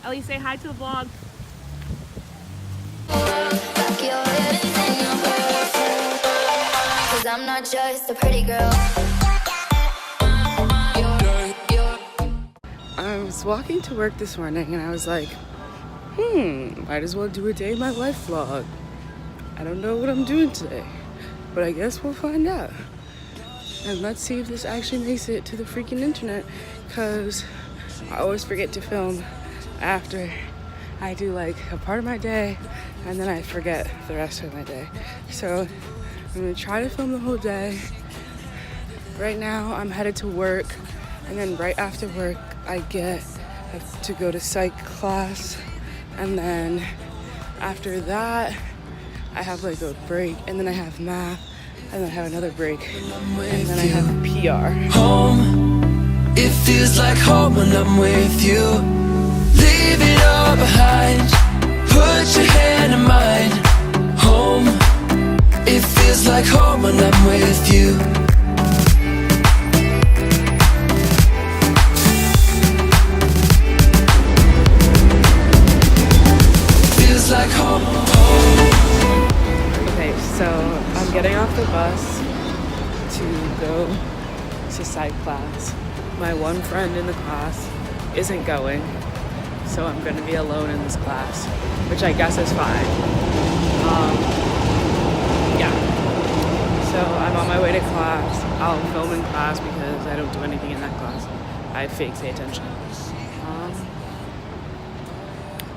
Ellie, say hi to the vlog. Cause I'm not just a pretty girl. I was walking to work this morning and I was like, might as well do a day in my life vlog. I don't know what I'm doing today, but I guess we'll find out. And let's see if this actually makes it to the freaking internet, because I always forget to film after I do like a part of my day and then I forget the rest of my day. So I'm gonna try to film the whole day. Right now I'm headed to work, and then right after work I have to go to psych class, and then after that I have like a break, and then I have math, and then I have another break, and then I have PR. Home, it feels like home when I'm with you. Leave it all behind, put your hand in mine. Home, it feels like home when I'm with you. Feels like home, home. Okay, so I'm getting off the bus to go to psych class. My one friend in the class isn't going, so I'm gonna be alone in this class, which I guess is fine. Yeah. So I'm on my way to class. I'll film in class because I don't do anything in that class. I fake pay attention.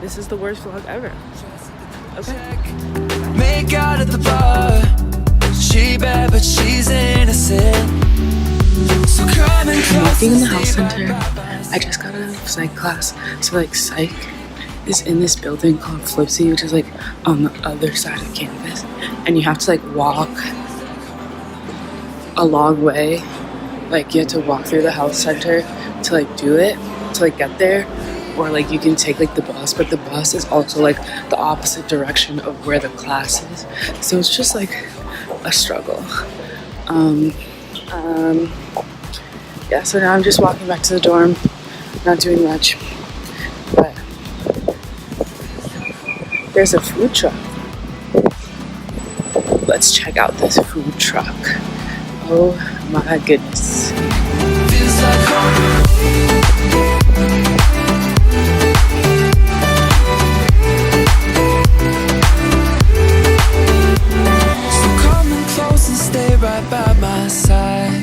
This is the worst vlog ever. Okay. Make out at the bar. She bad, but she's innocent. So come and I'm walking in the health center. I just got out of psych class. So like psych is in this building called Flipsy, which is like on the other side of campus. And you have to like walk a long way. Like you have to walk through the health center to like do it, to like get there. Or like you can take like the bus, but the bus is also like the opposite direction of where the class is. So it's just like a struggle. Yeah, so now I'm just walking back to the dorm, not doing much. But there's a food truck. Let's check out this food truck. Oh my goodness. feels like home. Stay right by my side.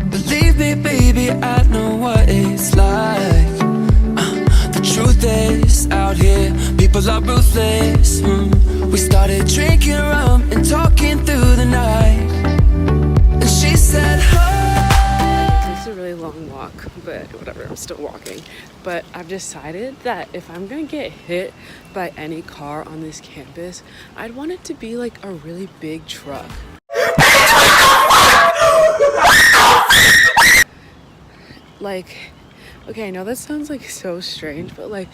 Believe me, baby, I know what it's like. The truth is, out here, people are ruthless. We started drinking rum and talking through the night. And she said, This is a really long walk, but whatever, I'm still walking. But I've decided that if I'm gonna get hit by any car on this campus, I'd want it to be like a really big truck. Like, okay, I know that sounds like so strange, but like,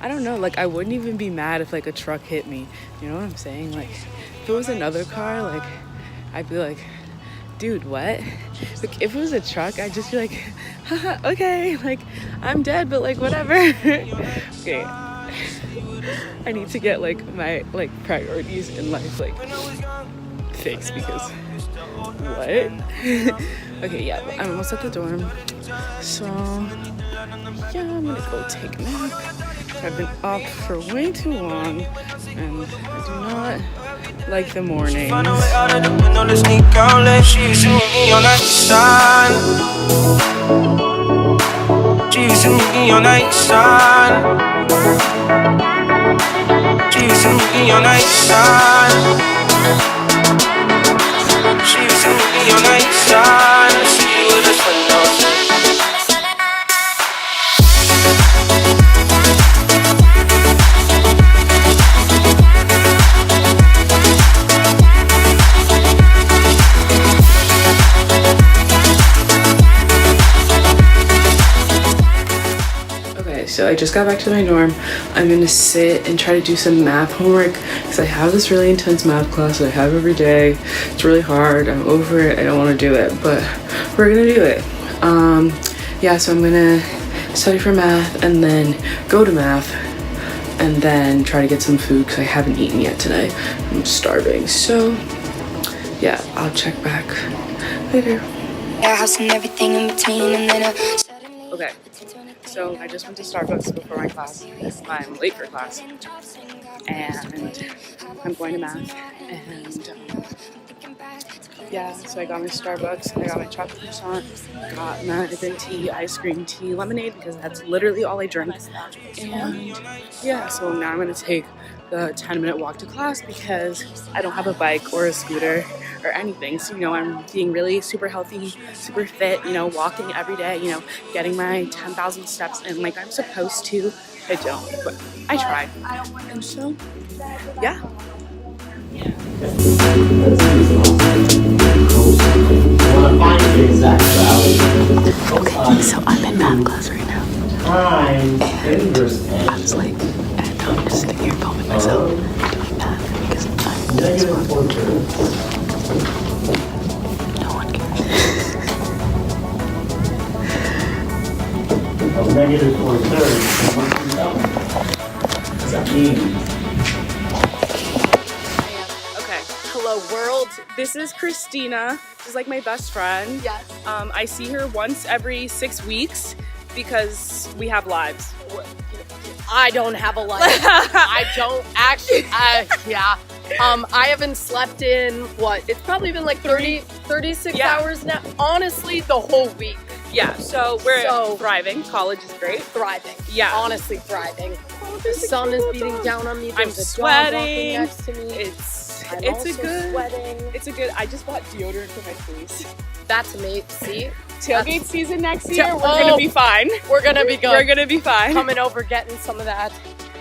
I don't know, like I wouldn't even be mad if like a truck hit me. You know what I'm saying? Like, if it was another car, like, I'd be like, dude, what? Like, if it was a truck, I'd just be like, haha, okay, like, I'm dead, but like, whatever. Okay. I need to get like my like priorities in life like fixed, because what? Okay, yeah, I'm almost at the dorm. So yeah, I'm gonna go take a nap. I've been up for way too long and I do not like the mornings. So I just got back to my dorm. I'm gonna sit and try to do some math homework because I have this really intense math class that I have every day. It's really hard. I'm over it. I don't want to do it, but we're gonna do it. Yeah, so I'm gonna study for math, and then go to math, and then try to get some food because I haven't eaten yet today. I'm starving. So yeah, I'll check back later. House and everything in between, and then Okay, so I just went to Starbucks before my class. I'm late for class, and I'm going to math, and yeah, so I got my Starbucks, I got my chocolate croissant, got my green tea, ice cream tea, lemonade, because that's literally all I drink. And yeah, so now I'm gonna take the 10-minute walk to class because I don't have a bike or a scooter or anything. So, you know, I'm being really super healthy, super fit, you know, walking every day, you know, getting my 10,000 steps in like I'm supposed to. I don't, but I try. And so, yeah. So I'm in math class right now. And I was like, and I'm just sitting here filming myself doing math because I'm doing no one cares. Negative 4/3. What does that mean? Okay, hello world. This is Christina. She's like my best friend. Yes. I see her once every 6 weeks because we have lives. I don't have a life. I don't actually. Yeah. I haven't slept in what? It's probably been like 36 hours now. Honestly, the whole week. Yeah, so we're thriving. College is great. Thriving. Yeah. Honestly, thriving. The sun is beating down on me. I'm There's a sweating. dog walking next to me. It's a good. I just bought deodorant for my face. That's amazing. See? Tailgate season next year, we're gonna be fine. We're gonna be good. We're gonna be fine. Coming over, getting some of that.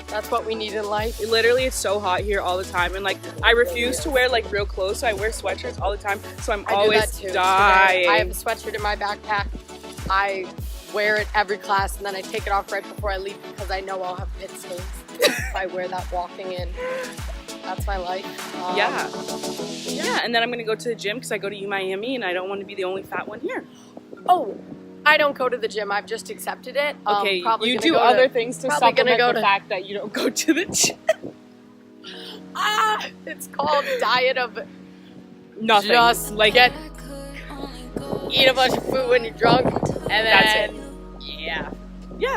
That's what we need in life. Literally, it's so hot here all the time, and like I refuse to wear like real clothes, so I wear sweatshirts all the time. So I'm always dying. I have a sweatshirt in my backpack. I wear it every class, and then I take it off right before I leave because I know I'll have pit stains if I wear that walking in. That's my life. Yeah, and then I'm gonna go to the gym because I go to UMiami, and I don't want to be the only fat one here. Oh, I don't go to the gym. I've just accepted it. Okay, you do other things to supplement the fact that you don't go to the gym. It's called diet of nothing. Just like eat a bunch of food when you're drunk, and then that's it. Yeah.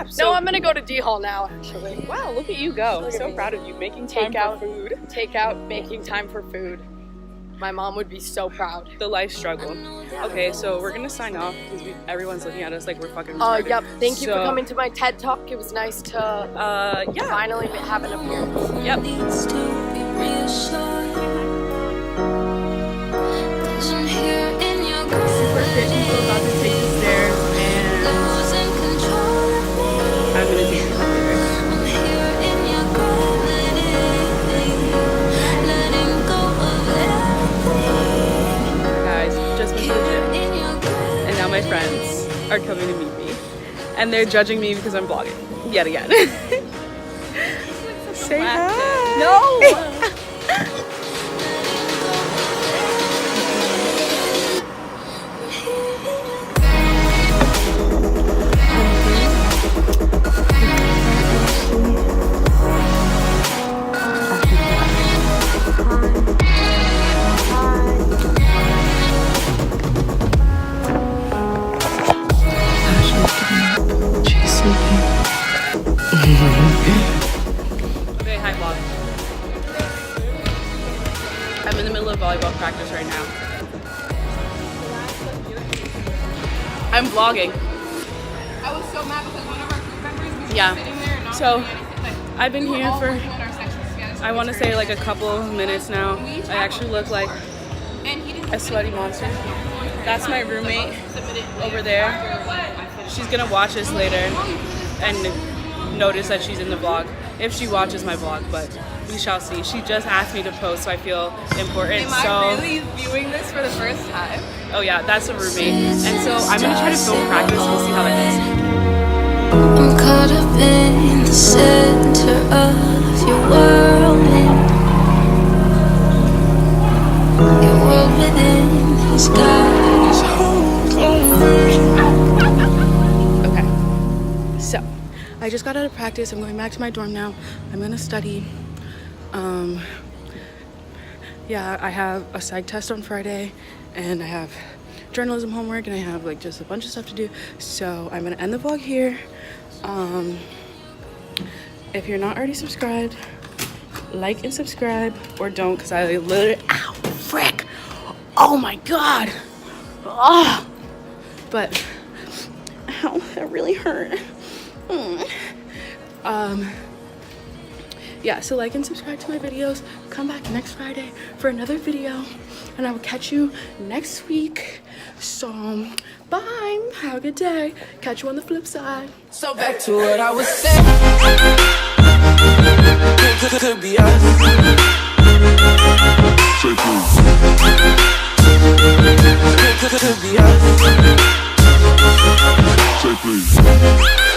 So no, I'm gonna go to D Hall now. Actually. Wow, look at you go! So proud of you, making time for food. Making time for food. My mom would be so proud. The life struggle. Okay, so we're gonna sign off because everyone's looking at us like we're fucking retarded. Yep. Thank you for coming to my TED Talk. It was nice to finally have an appearance. Yep. needs to be reassured. 'Cause I'm here in your gravity, We're about to take the stairs, and losing control of me. I'm gonna take the stairs. I'm here in your gravity, letting go of everything. Guys, just went to the gym, In your gravity. and now my friends are coming to meet me, and they're judging me because I'm vlogging yet again. Say hi. No. She's sleeping. Okay, hi vlog. I'm in the middle of volleyball practice right now. I'm vlogging. I was so mad because one of our group members was Yeah. sitting there and not So, doing anything. Like, I've been we were here all for, working on our sections together, so I we want to turned say like a to- couple minutes now. I actually look like And he didn't a sweaty monster. That's my roommate submit it over there. She's gonna watch this later and notice that she's in the vlog if she watches my vlog, but we shall see. She just asked me to post, so I feel important. So viewing this for the first time? oh yeah, that's a roommate, and so I'm gonna try to film practice. We'll see how that goes. I'm caught up in the center of your world, your world within the sky. Okay, So, I just got out of practice. I'm going back to my dorm now. I'm gonna study. Yeah, I have a psych test on Friday, and I have journalism homework, and I have like just a bunch of stuff to do. So I'm gonna end the vlog here. If you're not already subscribed, like and subscribe, or don't, because I literally, ow, frick, oh my god, oh, but, ow, that really hurt. Yeah, so like and subscribe to my videos. Come back next Friday for another video, and I will catch you next week. So bye, have a good day, catch you on the flip side. So back to what I was saying. Could be us. Could be us. Say please.